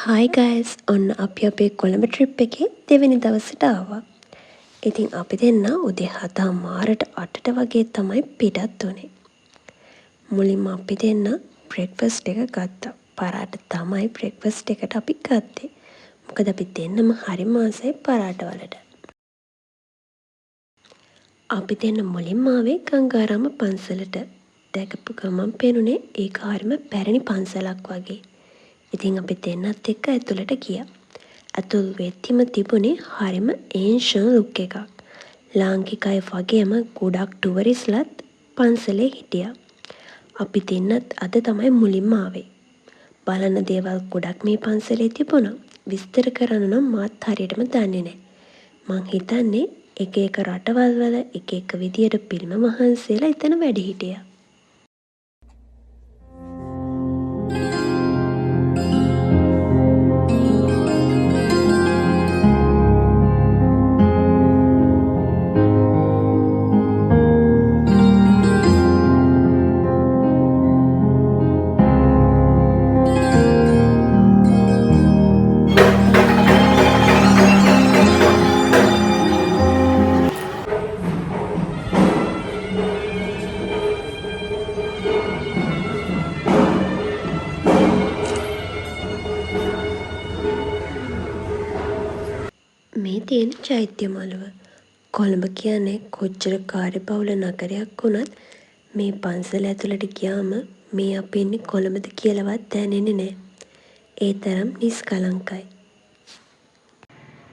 Hi guys, ඔන්න අපි අපේ කොළඹ ට්‍රිප් එකේ දෙවෙනි දවසට ආවා. ඉතින් අපි දෙන්න උදේ 7:00ට 8ට වගේ තමයි පිටත් වුණේ. මුලින්ම අපි දෙන්න බ්‍රෙක්ෆාස්ට් එක ගත්තා. පරාට තමයි බ්‍රෙක්ෆාස්ට් එකට අපි ගත්තේ. මොකද අපි දෙන්නම හරිම ආසයි පරාට වලට. අපි දෙන්න මුලින්ම ආවේ ගංගාරාම පන්සලට. දැකපු ගමන් පේනුනේ ඒක හරිම පැරණි පන්සලක් වගේ. ඉතින් අපි දෙන්නත් එක්ක ඇතුළට ගියා. ඇතුල් වෙද්දිම තිබුණේ හරිම ඒන්ෂන් ලුක් එකක්. ලාංකික අය වගේම ගොඩක් ටුවරිස්ලාත් පන්සලේ හිටියා. අපි දෙන්නත් අද තමයි මුලින්ම ආවේ. බලන දේවල් ගොඩක් මේ පන්සලේ තිබුණා. විස්තර කරන්න නම් මාත් හරියටම දන්නේ නැහැ. මං හිතන්නේ එක එක රටවල් වල එක එක විදියට පිළිම වහන්සේලා එතන වැඩ හිටියා. මේ තියෙන චෛත්‍ය මළුව. කොළඹ කියන්නේ කොච්චර කාර්යබහුල නගරයක් වුණත් මේ පන්සල ඇතුළට ගියාම මේ අපි ඉන්නේ කොළඹද කියලාවත් දැනෙන්නේ නැහැ. ඒ තරම් නිස්කලංකයි.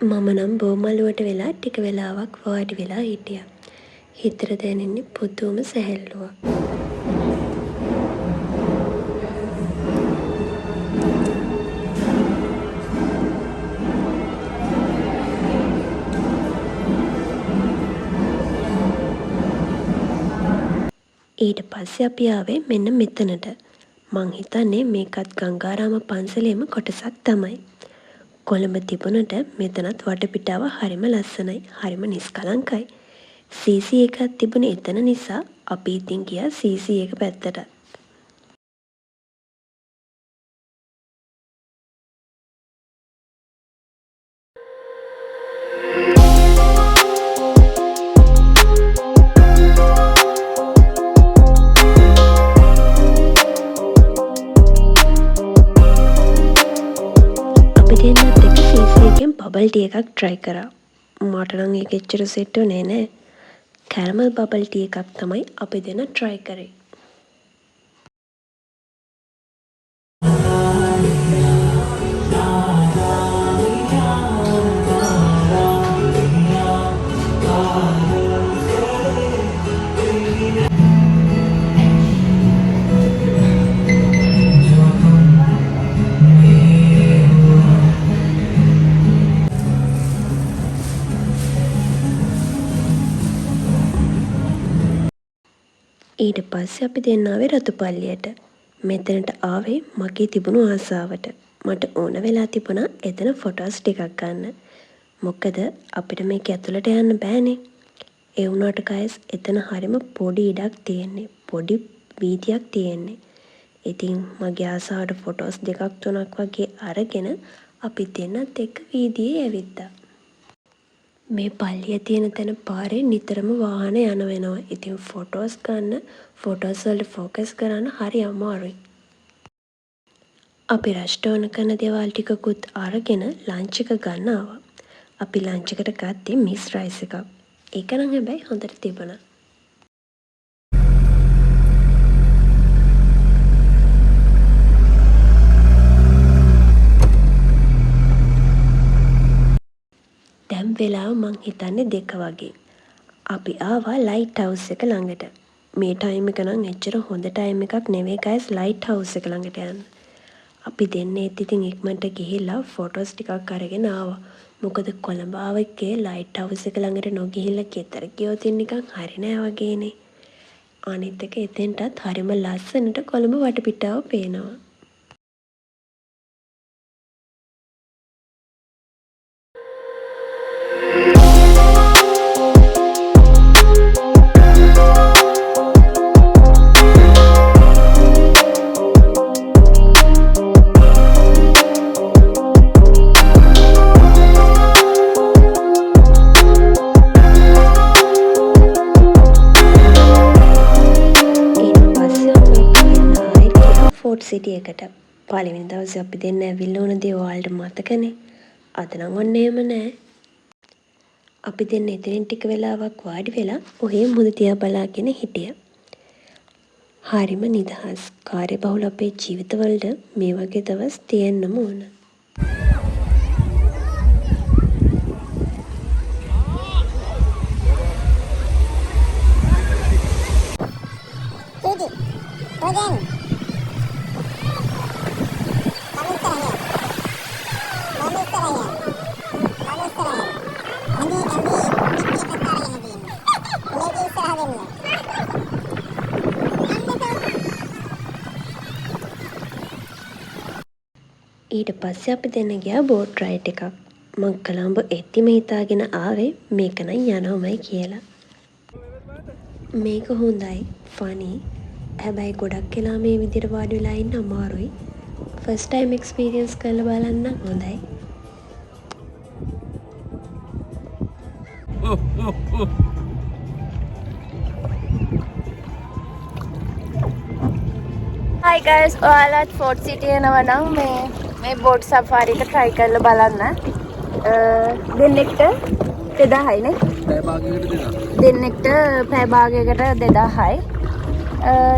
මම නම් බෝමළුවට වෙලා ටික වෙලාවක් වාඩි වෙලා හිටියා. හිතට දැනෙන්නේ පුදුම සැහැල්ලුවක්. ඊට පස්සේ අපි ආවේ මෙන්න මෙතනට. මං හිතන්නේ මේකත් ගංගාරාම පන්සලේම කොටසක් තමයි. කොළඹ තිබුණට මෙතනත් වටපිටාව හරිම ලස්සනයි. හරිම නිස්කලංකයි. CC එකක් තිබුණේ එතන නිසා අපි ඉතින් ගියා CC එක පැත්තට. බබල් ටී එකක් try කරා. මට නම් ඒක එච්චර සෙට් වුණේ නෑ. කැරමල් බබල් ටී එකක් තමයි අපි දෙන try කරේ. ඊට පස්සේ අපි දෙන්න ආවේ රතුපල්ලියට. මෙතනට ආවේ මගේ තිබුණු ආසාවට. මට ඕන වෙලා තිබුණා එතන ෆොටෝස් ටිකක් ගන්න. මොකද අපිට මේක ඇතුළට යන්න බෑනේ. ඒ වුණාට ගයිස් එතන හරිම පොඩි ඉඩක් තියෙන්නේ. පොඩි වීදියක් තියෙන්නේ. ඉතින් මගේ ආසාවට ෆොටෝස් දෙකක් තුනක් වගේ අරගෙන අපි දෙන්නත් එක්ක වීදියේ ඇවිද්දා. මේ පල්ලිය තියෙන තැන පාරේ නිතරම වාහන යන වෙනවා. ඉතින් ෆොටෝස් ගන්න, ෆොටෝස් වලට ෆෝකස් කරන්න හරි අමාරුයි. අපි රෙස්ට් ඕන කරන දේවල් ටිකකුත් අරගෙන ලන්ච් එක ගන්න ආවා. අපි ලන්ච් එකට ගත්තේ මික්ස් රයිස් එකක්. ඒක නම් හැබැයි හොඳට තිබුණා. දැන් වෙලාව මං හිතන්නේ 2 වගේ. අපි ආවා ලයිට් හවුස් එක ළඟට. මේ ටයිම් එක නම් එච්චර හොඳ ටයිම් එකක් නෙවෙයි ගයිස් ලයිට් හවුස් එක ළඟට යන්න. අපි දෙන්නේත් ඉතින් ඉක්මනට ගිහිල්ලා ෆොටෝස් ටිකක් අරගෙන ආවා. මොකද කොළඹ ආවකේ ලයිට් හවුස් එක ළඟට නොගිහිල්ලා ගෙදර ගියොත් නිකන් හරි නෑ වගේනේ. අනිත් එක එතෙන්ටත් හරිම ලස්සනට කොළඹ වටපිටාව පේනවා. සිටි එකට. පළවෙනි දවසේ අපි දෙන්න ඇවිල්ලා වුණ දේ ඔයාලට මතකනේ. අද නම් ඔන්න එහෙම නෑ. අපි දෙන්න එතනින් ටික වෙලාවක් වාඩි වෙලා ඔහේ මුහුද දිහා බලාගෙන හිටියා. හරිම නිදහස්. කාර්යබහුල අපේ ජීවිතවලට මේ වගේ දවස් තියෙන්නම ඕන. ඊට පස්සේ අපි දෙන්න ගියා බෝට් රයිඩ් එකක්. මං කොළඹ එද්දිම හිතාගෙන ආවේ මේක නම් යනවමයි කියලා. මේක හොඳයි, ෆනි. හැබැයි ගොඩක් වෙලා මේ විදිහට වාඩි වෙලා ඉන්න අමාරුයි. ෆස්ට් ටයිම් එක්ස්පීරියන්ස් කරලා බලන්න හොඳයි. Hi guys, ඔයාලත් ෆෝර්ට් සිටි එනවා නම් මේ බෝට් සෆාරි එක try කරලා බලන්න. දෙන්නෙක්ට 2000යි නේ? පැය භාගයකට 2000. දෙන්නෙක්ට පැය භාගයකට 2000යි.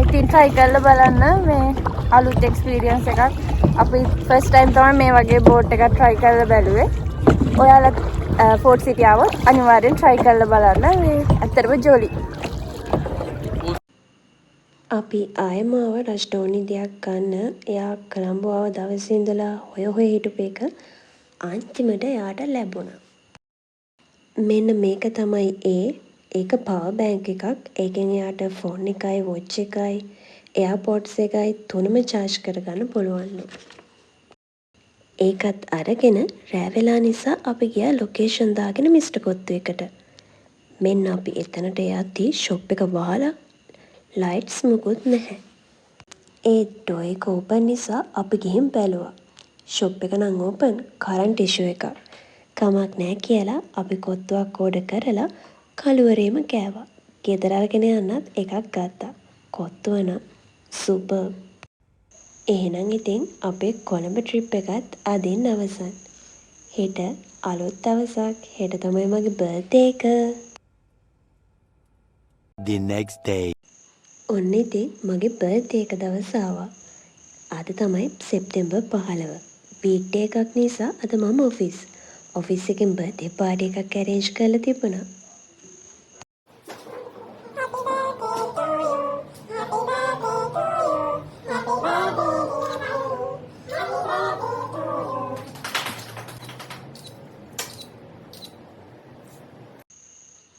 ඉතින් try කරලා බලන්න මේ අලුත් experience එකක්. අපි first time තමයි මේ වගේ බෝට් එකක් try කරලා බැලුවේ. ඔයාලත් ෆෝර්ට් සිටි ආවොත් අනිවාර්යෙන් try කරලා බලන්න. මේ ඇත්තටම ජොලි. අපි ආයෙම ආව රස්ටෝනි දෙයක් ගන්න. එයා කොළඹ ආව දවසේ ඉඳලා හොය හිටපු එක අන්තිමට එයාට ලැබුණා. මෙන්න මේක තමයි ඒක පවර් බෑන්ක් එකක්. ඒකෙන් එයාට ෆෝන් එකයි වොච් එකයි එයාපෝඩ්ස් එකයි තුනම charge කරගන්න පුළුවන්ලු. ඒකත් අරගෙන රෑ වෙලා නිසා අපි ගියා ලොකේෂන් දාගෙන මිස්ටර් කොත්තු එකට. මෙන්න අපි එතනට යද්දී ෂොප් එක වහලා ලයිට්ස් මුකුත් නැහැ. ඒ ඩෝ එක ඕපන් නිසා අපි ගිහින් බැලුවා. ෂොප් එක නම් ඕපන්, කරන්ට් ඉෂුව එකක්. කමක් නැහැ කියලා අපි කොත්තුවක් ඕඩර් කරලා කළුවරේම කෑවා. ගෙදර අරගෙන යන්නත් එකක් ගත්තා. කොත්තුව නම් සුපර්. එහෙනම් ඉතින් අපේ කොළඹ ට්‍රිප් එකත් අදින් අවසන්. හෙට අලුත් දවසක්. හෙට තමයි මගේ බර්ත්ඩේ එක. The next day. ඔන්න ඉතින් මගේ බර්ත්ඩේ එක දවස ආවා. අද තමයි සෙප්තැම්බර් 15. වීක්ඩේ එකක් නිසා අද මම ඔෆිස් එකෙන් බර්ත්ඩේ පාර්ටි එකක් arrange කරලා තිබුණා.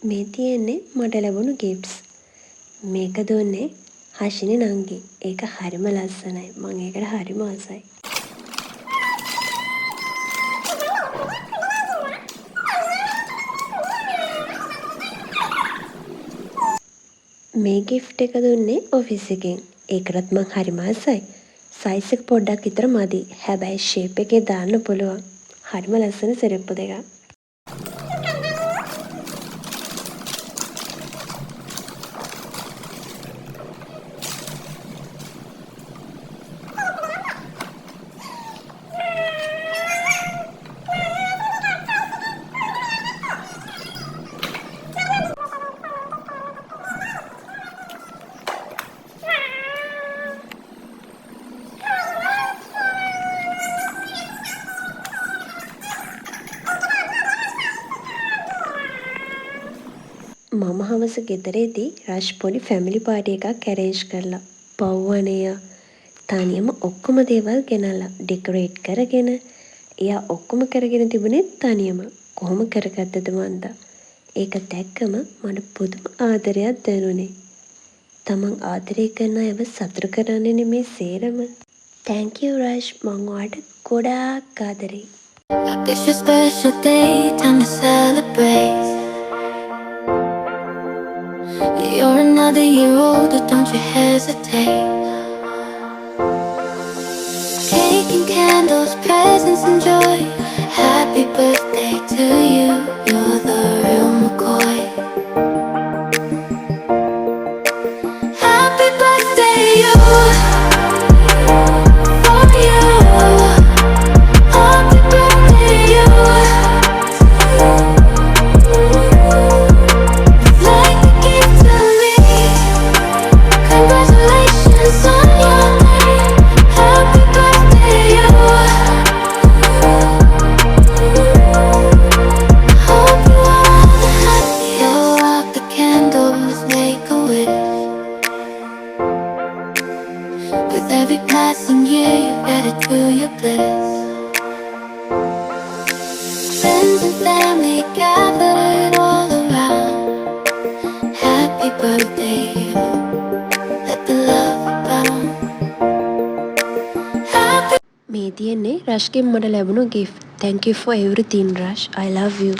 මේ තියෙන්නේ මට ලැබුණු ගිෆ්ට්ස්. මේක දුන්නේ හෂිනි නංගි. ඒක හරිම ලස්සනයි. මම ඒකට හරිම ආසයි. මේ ගිෆ්ට් එක දුන්නේ ඔෆිස් එකෙන්. ඒකටත් මම හරිම ආසයි. සයිස් එක පොඩ්ඩක් විතර මදි. හැබැයි ෂේප් එකේ දාන්න පුළුවන්. හරිම ලස්සන සෙරෙප්පු දෙකක්. මම හවස ගෙදරේදී රෂ් පොඩි ෆැමිලි පාටි එකක් arrange කරලා. පව්වනේ තනියම ඔක්කොම දේවල් ගෙනල්ලා ඩෙකොරේට් කරගෙන එයා ඔක්කොම කරගෙන තිබුණේ තනියම. කොහොම කරගත්තද මන්දා. ඒක දැක්කම මට පුදුම ආදරයක් දැනුනේ. තමන් ආදරය කරන අයව සතුටු කරන්නේ නෙමේ සේරම. Thank you rush. මං ඔයාට ගොඩාක් ආදරෙයි. It's your special day, time to celebrate. You're another year older, don't you hesitate. Cake and candles, presents and joy. Happy birthday to you, you're the real McCoy. Happy birthday, you. passing year, you better do your bliss. Friends and family gathered all around. Happy birthday, you. Let the love abound. Happy මේ තියෙන්නේ රෂ්ගෙන් මට ලැබුණු gift. Thank you for everything, Rush. I love you.